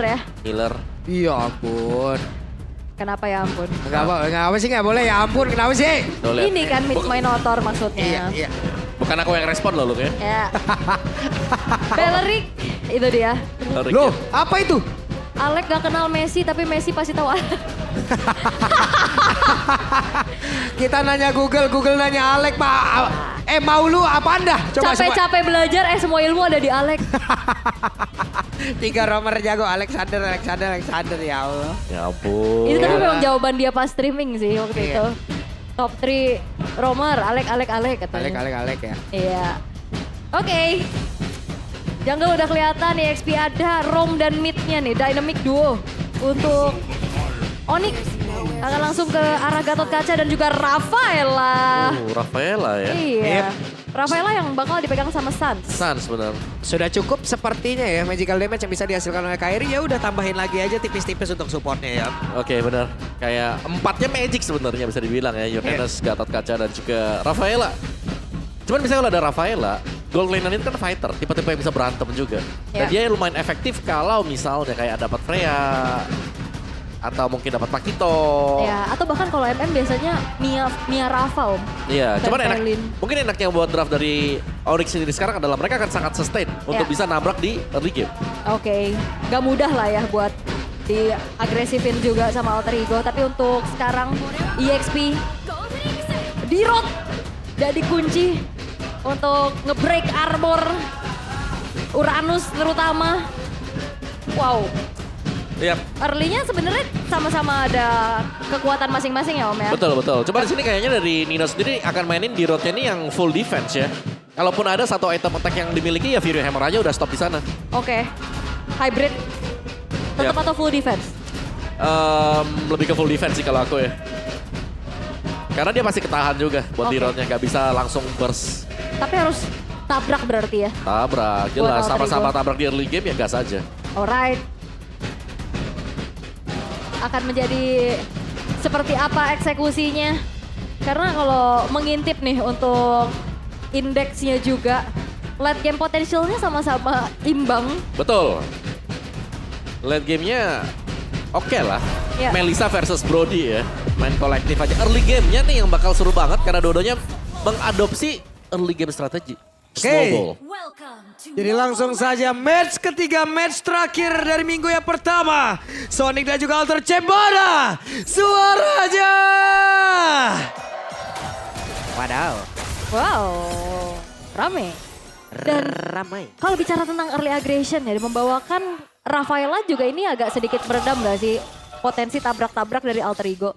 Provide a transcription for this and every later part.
healer ya. Healer. Iya ampun. Kenapa ya ampun? Enggak apa sih, nggak boleh ya ampun, kenapa sih? Tuh, lihat. Ini kan mid Minotaur maksudnya. Iya. Bukan aku yang respon loh, Luke ya. Ya. Bellerik, itu dia. Bellerik Loh, ya. apa itu? Alek gak kenal Messi tapi Messi pasti tahu Alek. Kita nanya Google, Google nanya Alek, mau lu apa Anda? Coba Capek-capek belajar, semua ilmu ada di Alek. 3 romer jago, Alexander ya Allah. Ya ampun. Itu tapi memang jawaban dia pas streaming sih waktu Iya. itu. Top 3 romer, Alek katanya. Alek ya. Iya. Oke. Jungle udah kelihatan, EXP ada, Rom dan mid-nya nih, dynamic duo. Untuk Onyx akan langsung ke arah Gatot Kaca dan juga Rafaela. Rafaela ya. Iya. Rafaela yang bakal dipegang sama Sans. Sans benar. Sudah cukup sepertinya ya magical damage yang bisa dihasilkan oleh Kairi, ya udah tambahin lagi aja tipis-tipis untuk supportnya ya. Oke benar. Kayak 4-nya magic sebenarnya bisa dibilang ya. Yokenes, Gatot Kaca dan juga Rafaela. Cuman misalnya kalau ada Rafaela, gold lane ini kan fighter, tipe-tipe yang bisa berantem juga. Dan dia lumayan efektif kalau misalnya kayak dapat Freya atau mungkin dapat Pakito. Ya, atau bahkan kalau MM biasanya Mia Rafa om. Iya, cuman enak. Tempelin. Mungkin enaknya buat draft dari Onyx ini sekarang adalah mereka akan sangat sustain untuk bisa nabrak di early game. Oke, gak mudah lah ya buat diagresifin juga sama Alter Ego. Tapi untuk sekarang EXP di-road dan dikunci untuk nge-break armor Uranus terutama. Wow. Iya. Early-nya sebenarnya sama-sama ada kekuatan masing-masing ya Om ya. Betul, betul. Coba di sini kayaknya dari Nino sendiri akan mainin di roadnya ini yang full defense ya. Kalaupun ada satu item attack yang dimiliki ya Fury Hammer aja udah stop di sana. Oke. Hybrid. Tetap atau full defense? Lebih ke full defense sih kalau aku ya. Karena dia masih ketahan juga buat di roadnya, nggak bisa langsung burst. Tapi harus tabrak berarti ya? Tabrak, jelas. Buat Sama-sama Alter Ego. tabrak di early game ya gas aja. Alright. Akan menjadi seperti apa eksekusinya? Karena kalau mengintip nih untuk indeksnya juga, late game potensialnya sama-sama imbang. Betul. Late gamenya oke lah. Ya. Melissa versus Brody ya. Main kolektif aja. Early gamenya nih yang bakal seru banget karena dua-duanya mengadopsi early game strategi. Oke. Small ball. Jadi langsung saja match ketiga, match terakhir dari minggu yang pertama. Sonic dan juga Alter Cembara. Suara aja. Wadaw. Wow, rame. Dan ramai. kalau bicara tentang early aggression ya, membawakan Rafaela juga ini agak sedikit meredam gak sih potensi tabrak-tabrak dari Alter Ego?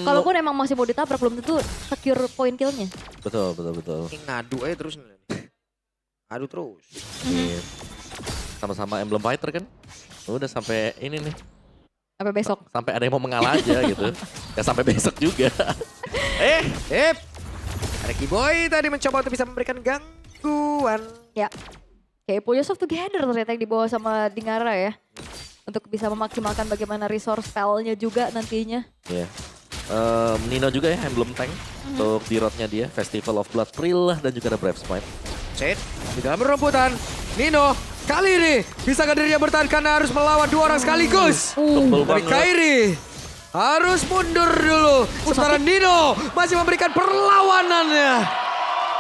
Kalaupun emang masih mau ditabrak, belum tentu secure point killnya. Betul, betul, betul. Ngadu aja terus. Ngadu terus. Iya. Sama-sama emblem fighter kan. Udah sampai ini nih. Sampai besok. Sampai ada yang mau mengalah aja gitu. Ya sampai besok juga. Ada Kiboy tadi mencoba untuk bisa memberikan gangguan. Ya, kayak punya soft together ternyata yang dibawa sama Dingara ya. Untuk bisa memaksimalkan bagaimana resource spellnya juga nantinya. Iya. Nino juga ya emblem tank. Untuk di roadnya dia. Festival of Blood Thrill dan juga ada Brave Smite. Set di dalam peremputan. Nino kali ini bisa dirinya bertahan karena harus melawan 2 orang sekaligus. Tebel Dari banget. Kairi harus mundur dulu. Sementara Nino masih memberikan perlawanannya.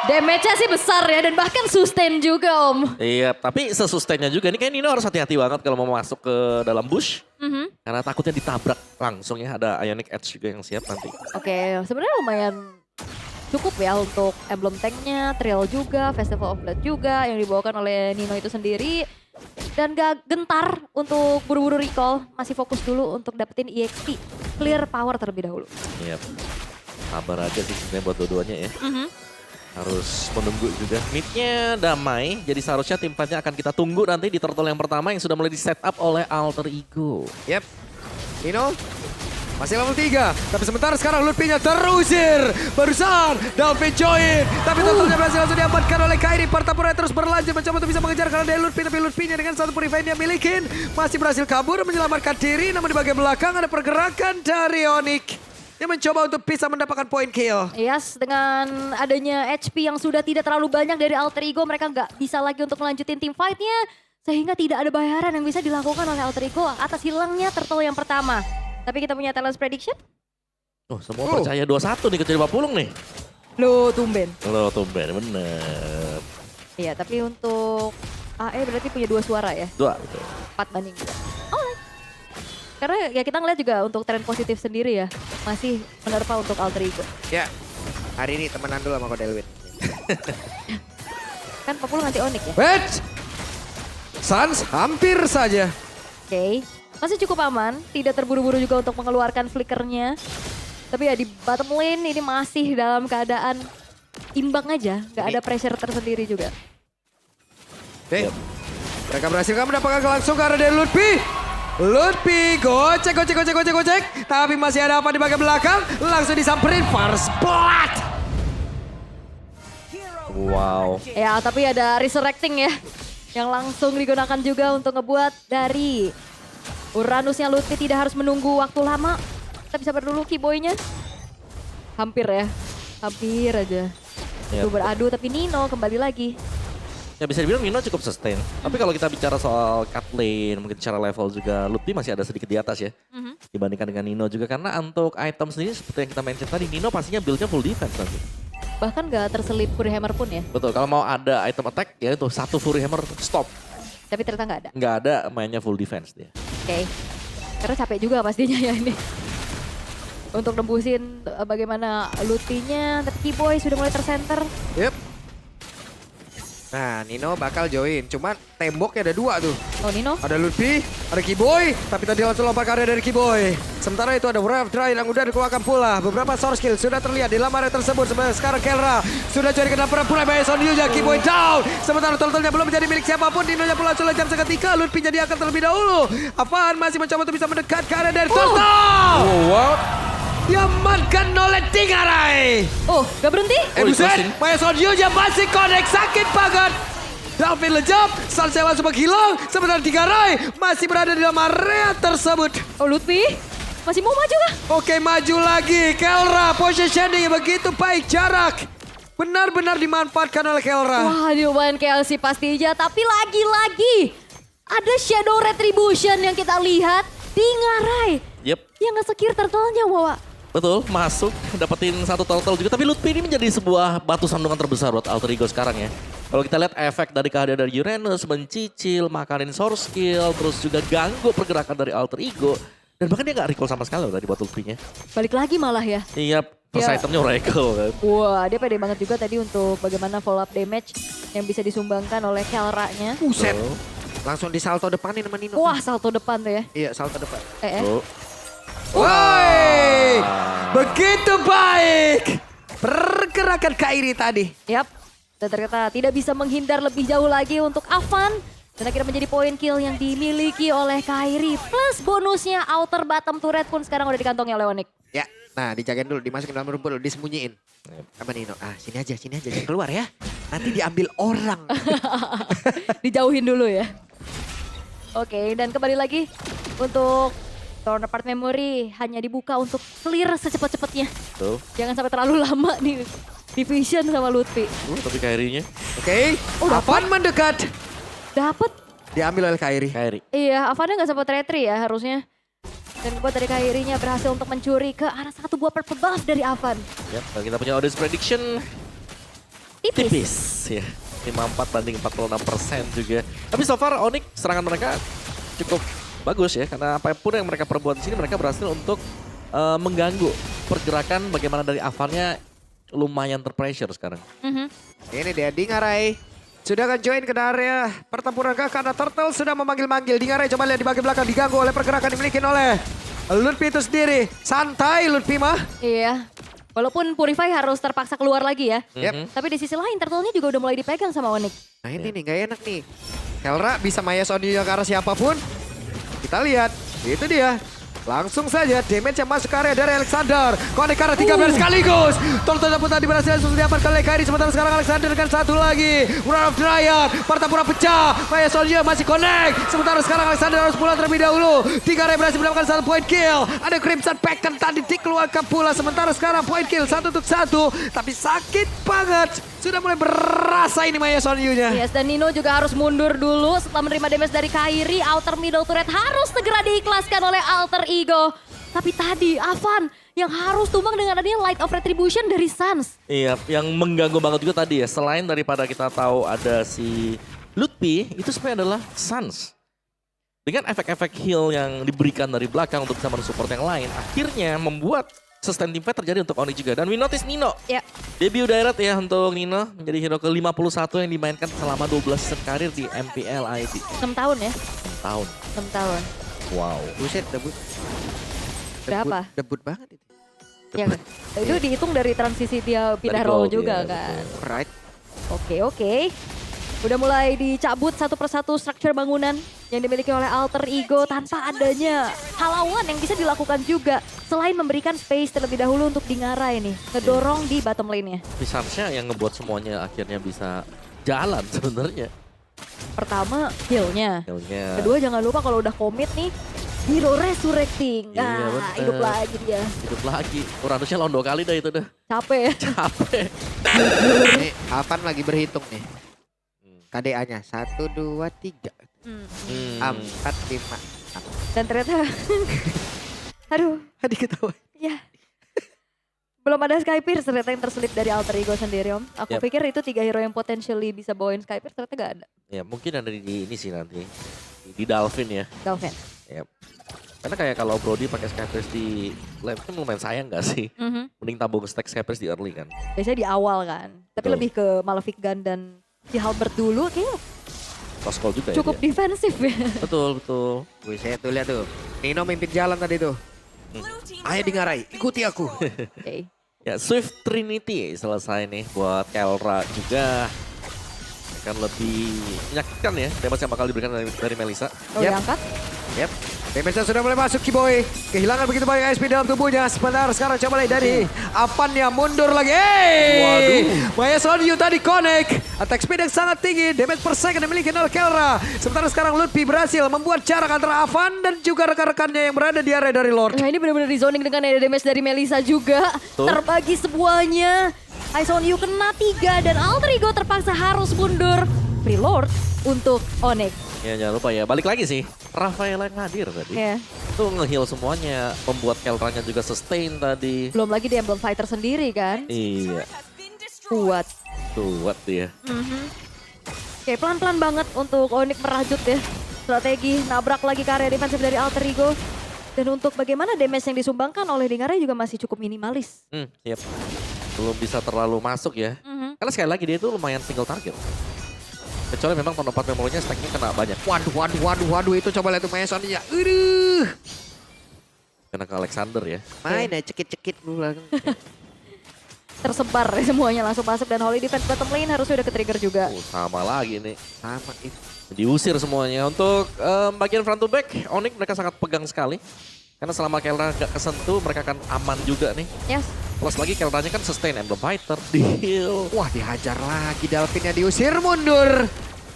Damage-nya sih besar ya dan bahkan sustain juga Om. Iya, tapi sesustainnya juga. Ini kayak Nino harus hati-hati banget kalau mau masuk ke dalam bush. Karena takutnya ditabrak langsung ya. Ada Ionic Edge juga yang siap nanti. Oke, sebenarnya lumayan cukup ya untuk emblem tanknya, Trial juga, Festival of Blood juga yang dibawakan oleh Nino itu sendiri. Dan gak gentar untuk buru-buru recall, masih fokus dulu untuk dapetin EXP. Clear power terlebih dahulu. Iya. Sabar aja sih sebenarnya buat dua-duanya ya. Harus menunggu juga. Mid-nya damai, jadi seharusnya tim fightnya akan kita tunggu nanti di turtle yang pertama yang sudah mulai di set up oleh Alter Ego. Yep. Nino masih level 3. Tapi sementara sekarang Lutfi-nya terusir. Barusan Dalvin join. Tapi totalnya berhasil langsung diamankan oleh Kairi. Pertempuran terus berlanjut mencoba untuk bisa mengejar karena dari Lutfi. Tapi Lutfi-nya dengan satu purify yang dia milikin masih berhasil kabur menyelamatkan diri. Namun di bagian belakang ada pergerakan dari Onyx. Dia mencoba untuk bisa mendapatkan point kill. Yes, dengan adanya HP yang sudah tidak terlalu banyak dari Alter Ego, mereka nggak bisa lagi untuk melanjutin tim fight-nya. Sehingga tidak ada bayaran yang bisa dilakukan oleh Alter Ego atas hilangnya turtle yang pertama. Tapi kita punya talent prediction. Oh, semua percaya 2-1 nih kecuali Pulung nih. Lo tumben. Lo tumben, bener. Iya, tapi untuk AE berarti punya 2 suara ya? 2. 4 banding 2. Alright. Karena ya kita ngeliat juga untuk tren positif sendiri ya. Masih menerpa untuk Alter Ego. Ya, hari ini temenan dulu sama Kodelwin. Kan 40 nanti Onyx ya? Wait! Suns hampir saja. Oke. Masih cukup aman. Tidak terburu-buru juga untuk mengeluarkan flickernya. Tapi ya di bottom lane ini masih dalam keadaan imbang aja. Gak ada pressure tersendiri juga. Oke. Mereka berhasil mendapatkan kelangsungan dari Lutfi. Lutfi gocek. Tapi masih ada apa di bagian belakang. Langsung disamperin First Blood. Wow. Ya tapi ada resurrecting ya. Yang langsung digunakan juga untuk ngebuat dari Uranusnya Lutfi tidak harus menunggu waktu lama. Kita bisa berdulu keyboynya. Hampir ya. Hampir aja. Yep. Beradu tapi Nino kembali lagi. Ya bisa dibilang Nino cukup sustain. Tapi kalau kita bicara soal cut lane, mungkin secara level juga Lutfi masih ada sedikit di atas ya. Dibandingkan dengan Nino juga. Karena untuk item sendiri seperti yang kita mention tadi, Nino pastinya build-nya full defense nanti. Bahkan gak terselip Fury Hammer pun ya. Betul, kalau mau ada item attack ya itu 1 Fury Hammer stop. Tapi ternyata gak ada. Nggak ada, mainnya full defense dia. Oke. Karena capek juga pastinya ya ini. Untuk nembusin bagaimana Lutfinya. Tapi Keyboy sudah mulai tersenter. Yep. Nah, Nino bakal join. Cuman temboknya ada 2 tuh. Oh Nino. Ada Lutfi, ada Keyboy, tapi tadi langsung lompat karya dari Keyboy. Sementara itu ada Wrath Drive yang udah dikeluarkan pula. Beberapa source skill sudah terlihat di dalam area tersebut. Sekarang Kelra sudah jadi kena perang by Sonilja. Keyboy down. Sementara turtle-nya belum menjadi milik siapapun. Nino-nya pula sudah jam seketika. Lutfi jadi akan terlebih dahulu. Apaan masih mencoba untuk bisa mendekat ke area dari turtle. Wow. Diamankan oleh Dingarai. Oh gak berhenti. Buset, Maya Sonilja masih connect. Sakit banget. David lejap, Salsel langsung menghilang. Sementara Dingarai masih berada di dalam area tersebut. Oh Lutfi masih mau maju kah? Oke, maju lagi. Kelra positioning begitu baik jarak. Benar-benar dimanfaatkan oleh Kelra. Wah diubahin KLC pastinya. Tapi lagi-lagi ada Shadow Retribution yang kita lihat di Ngarai. Yep. Yang gak sekir turtle-nya Wawa. Betul, masuk, dapetin 1 turtle juga. Tapi Lutfi ini menjadi sebuah batu sandungan terbesar buat Alter Ego sekarang ya. Kalau kita lihat efek dari kehadiran dari Uranus, mencicil, makanin source skill, terus juga ganggu pergerakan dari Alter Ego. Dan bahkan dia gak recall sama sekali loh tadi buat Lutfi-nya. Balik lagi malah ya. Iya, first Ya. itemnya recall kan. Wah dia pede banget juga tadi untuk bagaimana follow up damage yang bisa disumbangkan oleh Kelra-nya. Buset. Langsung di salto depanin sama Nino. Wah salto depan tuh ya. Iya, salto depan. Tuh. Woi, begitu baik. Pergerakan Kairi tadi. Yap. Dan ternyata tidak bisa menghindar lebih jauh lagi untuk Avan. Dan akhirnya menjadi poin kill yang dimiliki oleh Kairi. Plus bonusnya outer bottom turret pun sekarang udah dikantongi oleh Onyx. Ya, nah dijagain dulu, dimasukin dalam rumput dulu, disembunyiin. Sama Nino, sini aja, jangan keluar ya. Nanti diambil orang. Dijauhin dulu ya. Oke, dan kembali lagi untuk corner part memory hanya dibuka untuk clear secepat-cepatnya. Tuh. Jangan sampai terlalu lama nih division sama Lutfi. Tapi Kairinya. Oke, Avan mendekat. Dapat. Diambil oleh Kairi. Kairi. Iya, Avannya nggak sempat retry ya harusnya. Dan buat dari Kairinya berhasil untuk mencuri ke arah 1 buah purple buff dari Avan. Ya, dan kita punya audience prediction tipis ya. 54 banding 46% juga. Tapi so far Onyx serangan mereka cukup bagus ya. Karena apapun yang mereka perbuat di sini mereka berhasil untuk mengganggu pergerakan bagaimana dari Avannya lumayan terpressure sekarang. Ini dia Dingarai. Sudah akan join ke area pertempuran karena Turtle sudah memanggil-manggil. Dingarai coba lihat di bagian belakang diganggu oleh pergerakan dimiliki oleh Lutfi itu sendiri. Santai Lutfi mah. Iya. Walaupun Purify harus terpaksa keluar lagi ya. Yep. Tapi di sisi lain turtle-nya juga udah mulai dipegang sama Onyx. Nah ini nih gak enak nih. Kelra bisa Maya Sonilja ke arah siapapun. Kita lihat. Itu dia. Langsung saja damage yang masuk ke area dari Alexander. Connect karena 3 player sekaligus. Tol-tol pun tadi berhasil langsung diamankan oleh Kairi. Sementara sekarang Alexander dengan satu lagi. Run of Dryad. Partapura pecah. Maya Soldier masih connect. Sementara sekarang Alexander harus pulang terlebih dahulu. 3 area berhasil mendapatkan 1 point kill. Ada Crimson Packen tadi dikeluarkan pula. Sementara sekarang point kill 1 untuk 1. Tapi sakit banget. Sudah mulai berasa ini Maya Soldier-nya. Yes, dan Nino juga harus mundur dulu setelah menerima damage dari Kairi. Outer middle turret harus segera diikhlaskan oleh Alter Ego. Tapi tadi Avan yang harus tumbang dengan adanya Light of Retribution dari Suns. Iya, yang mengganggu banget juga tadi ya. Selain daripada kita tahu ada si Lutfi, itu sebenarnya adalah Suns. Dengan efek-efek heal yang diberikan dari belakang untuk bisa mensupport yang lain, akhirnya membuat sustain team fight terjadi untuk Onyx juga. Dan we notice Nino. Ya. Debut direct ya untuk Nino, menjadi hero ke-51 yang dimainkan selama 12 season karir di MPL IT. 6 tahun ya? 6 tahun. 6 tahun. Wow. Buset, debut. Berapa? Debut banget itu. Ya, itu dihitung dari transisi dia pindah Dari role gold, juga ya, kan. Right. Oke. Udah mulai dicabut satu persatu struktur bangunan yang dimiliki oleh Alter Ego tanpa adanya halangan yang bisa dilakukan juga. Selain memberikan space terlebih dahulu untuk Dingarai nih, ngedorong di bottom lane-nya. Sunsnya yang ngebuat semuanya akhirnya bisa jalan sebenarnya. Pertama, heal-nya. Healnya. Kedua, jangan lupa kalau udah komit nih, hero resurrecting. Iya, Nah, bener. hidup lagi dia. Hidup lagi. Harusnya lawan 2 kali dah itu dah. Capek ya. Capek. Ini Avan lagi berhitung nih. KDA-nya 1, 2, 3, Hmm. 4, 5. Dan ternyata, aduh, Tadi ketawa. ya. Belum ada Skypierce ternyata yang terselip dari Alter Ego sendiri Om. Aku Yap. pikir itu 3 hero yang potentially bisa bawain Skypierce, ternyata gak ada. Ya mungkin ada di ini sih nanti. Di Dolphin ya. Dolphin. Yap. Karena kayak kalau Brody pakai Skypers di lane kan lumayan sayang gak sih? Mending tabung stack Skypers di early kan. Biasanya di awal kan. Tapi Betul. lebih ke Malefic Gun dan si Halbert dulu kayaknya Cross call juga cukup ya. Dia. defensif ya. Betul, betul. Buset, tuh lihat tuh. Nino mimpin jalan tadi tuh. Ayo Dingarai, ikuti aku. Oke. Ya Swift Trinity selesai nih buat Kelra juga. Akan lebih menyakitkan ya damage yang bakal diberikan dari Melissa. Oh, Yep. diangkat. Yep. Damage sudah mulai masuk Kiboy. Kehilangan begitu banyak SP dalam tubuhnya. Sebentar sekarang coba lihat dari Avannya mundur lagi. Waduh. Maya Soldier tadi connect. Attack speed yang sangat tinggi. Damage per second dimiliki oleh Kelra. Sementara sekarang Lutfi berhasil membuat jarak antara Avan dan juga rekan-rekannya yang berada di area dari Lord. Nah ini benar-benar di zoning dengan ada damage dari Melissa juga. Tuh. Terbagi semuanya. Eyes on You kena 3 dan Alter Ego terpaksa harus mundur. Free Lord untuk Onyx. Ya jangan lupa ya, balik lagi sih. Rafaela yang hadir tadi. Ya. Itu nge-heal semuanya, membuat Kelranya juga sustain tadi. Belum lagi di Emblem Fighter sendiri kan. Iya, Kuat. kuat dia. Oke, pelan-pelan banget untuk Onyx merajut ya. Strategi nabrak lagi ke area defensif dari Alter Ego. Dan untuk bagaimana damage yang disumbangkan oleh Dingarai juga masih cukup minimalis. Siap. Belum bisa terlalu masuk ya. Karena sekali lagi dia itu lumayan single target. Kecuali memang tahun 4 memorinya stacknya kena banyak. Waduh, itu coba lihat tuh Maya Soldier. Aduh. Kena ke Alexander ya. Main ya cekit-cekit dulu. Tersebar ya semuanya langsung masuk dan Holy Defense bottom lane harus sudah ke-trigger juga. Sama lagi nih. Sama itu. Diusir semuanya. Untuk bagian front to back, Onyx mereka sangat pegang sekali. Karena selama Kelra gak kesentuh, mereka akan aman juga nih. Yes. Plus lagi Kelranya kan sustain Emblem Fighter, deal. Wah dihajar lagi, Delfinnya diusir mundur.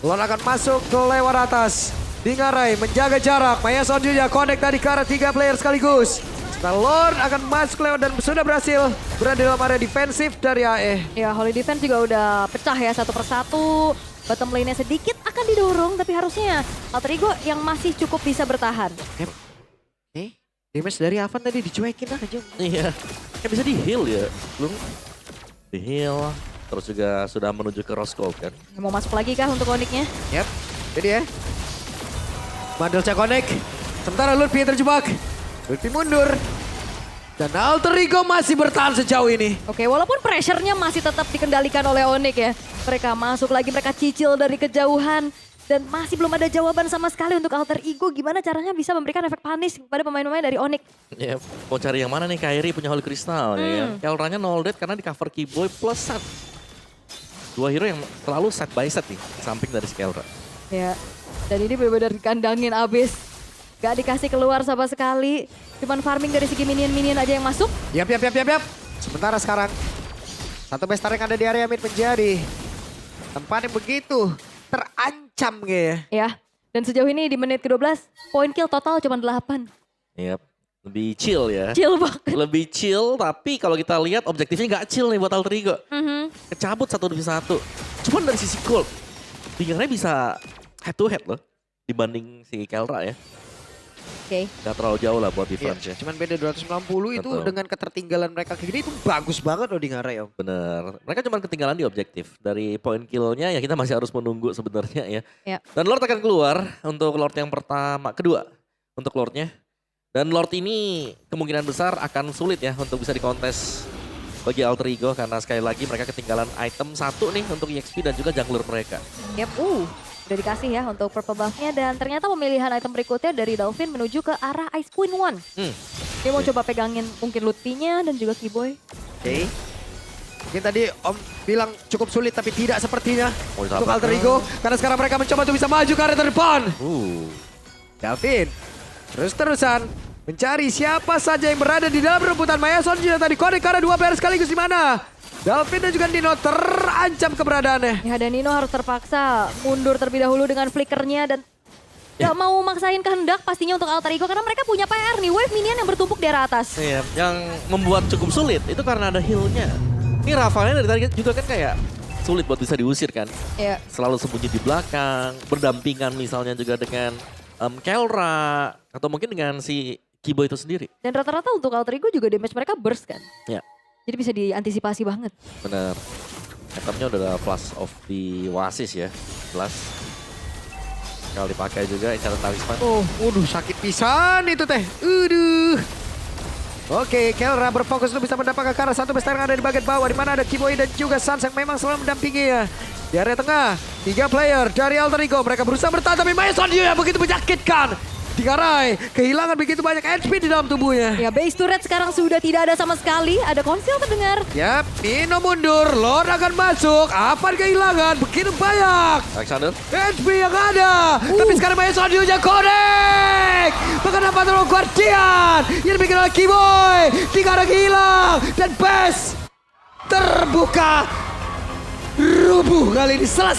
Lord akan masuk ke lewat atas. Dingarai menjaga jarak. Maya Soldier connect tadi ke arah 3 player sekaligus. Nah, Lord akan masuk lewat dan sudah berhasil berada dalam area defensif dari AE. Ya, Holy Defense juga udah pecah ya satu persatu. Bottom lane-nya sedikit akan didorong, tapi harusnya Alter Ego yang masih cukup bisa bertahan. Damage dari Avan tadi dicuekin aja. Iya, kayak bisa di heal ya. Belum di heal. Terus juga sudah menuju ke Rose Gold kan. Mau masuk lagi kah untuk Onyx-nya? Yap, jadi ya. Mandel connect. Sementara Lutfi yang terjebak. Lutfi mundur. Dan Alter Ego masih bertahan sejauh ini. Oke, walaupun pressure-nya masih tetap dikendalikan oleh Onyx ya. Mereka masuk lagi, mereka cicil dari kejauhan. Dan masih belum ada jawaban sama sekali untuk Alter Ego. Gimana caranya bisa memberikan efek panis kepada pemain-pemain dari Onyx. Ya, mau cari yang mana nih? Kairi punya Holy Crystal ya kan. Kelranya no dead karena di cover Keyboy plus set. Dua hero yang selalu set by set nih, di samping dari Kelra. Ya, dan ini benar-benar dikandangin abis. Gak dikasih keluar sama sekali. Cuman farming dari segi minion-minion aja yang masuk. Yap. Sementara sekarang satu bestar yang ada di area mid menjadi tempat yang begitu terancam kayaknya. Ya. Dan sejauh ini di menit ke-12, point kill total cuma 8. Yap. Lebih chill ya. Chill banget. Lebih chill, tapi kalau kita lihat objektifnya nggak chill nih buat Alter Ego. Mhm. Kecabut 1-1. Cuman dari sisi gold, Bingernya bisa head to head loh dibanding si Kelra ya. Oke. Gak terlalu jauh lah buat Iya, difference ya. cuman beda 290 itu Betul. dengan ketertinggalan mereka kayak gini itu bagus banget loh di ngarai om. Bener. Mereka cuma ketinggalan di objektif. Dari poin killnya ya kita masih harus menunggu sebenarnya ya. Ya. Dan Lord akan keluar untuk Lord yang kedua untuk Lordnya. Dan Lord ini kemungkinan besar akan sulit ya untuk bisa dikontes bagi Alter Ego. Karena sekali lagi mereka ketinggalan item 1 nih untuk EXP dan juga jungler mereka. Yep. Udah dikasih ya untuk purple buff-nya. Dan ternyata pemilihan item berikutnya dari Dolphin menuju ke arah Ice Queen 1. Dia mau coba pegangin mungkin Lutfi-nya dan juga Keyboy. Oke. Mungkin tadi Om bilang cukup sulit tapi tidak sepertinya Mau untuk ditabrak. Alter Ego. Karena sekarang mereka mencoba untuk bisa maju ke area terdepan. Dalvin terus-terusan mencari siapa saja yang berada di dalam rebutan Maya Sonji dan tadi connect karena 2 player sekaligus di mana. Dalvin dan juga Nino terancam keberadaannya. Ya, dan Nino harus terpaksa mundur terlebih dahulu dengan flickernya dan gak mau maksain kehendak pastinya untuk Alter Ego karena mereka punya PR nih, wave minion yang bertumpuk di arah atas. Iya, yang membuat cukup sulit itu karena ada heal-nya. Ini Rafaelnya dari tadi juga kan kayak sulit buat bisa diusir kan. Iya. Selalu sembunyi di belakang, berdampingan misalnya juga dengan Kelra atau mungkin dengan si Kibo itu sendiri. Dan rata-rata untuk Alter Ego juga damage mereka burst kan. Ya, Jadi bisa diantisipasi banget. bener. Itemnya udah ada Flash of the Oasis ya. Flash. Kalau dipakai juga Enchanted Talisman. Waduh sakit pisan itu teh. Oke, Kelra berfokus untuk bisa mendapatkan ke arah satu besar yang ada di bagian bawah. Di mana ada Kiboy dan juga Sans yang memang selalu mendampingi ya. Di area tengah, 3 player dari Alter Ego. Mereka berusaha bertahan tapi Mason yang begitu menyakitkan. Dikarai, kehilangan begitu banyak HP di dalam tubuhnya. Ya, base turret sekarang sudah tidak ada sama sekali. Ada konsil terdengar. Yap, Nino mundur, Lord akan masuk. Avan kehilangan, begitu banyak Alexander. HP yang ada. Tapi sekarang Maya Sondiunya connect. Bahkan dapat terlalu Guardian. Yang dibikin oleh Kiboy. 3 orang hilang. Dan base terbuka. Rubuh kali ini selesai.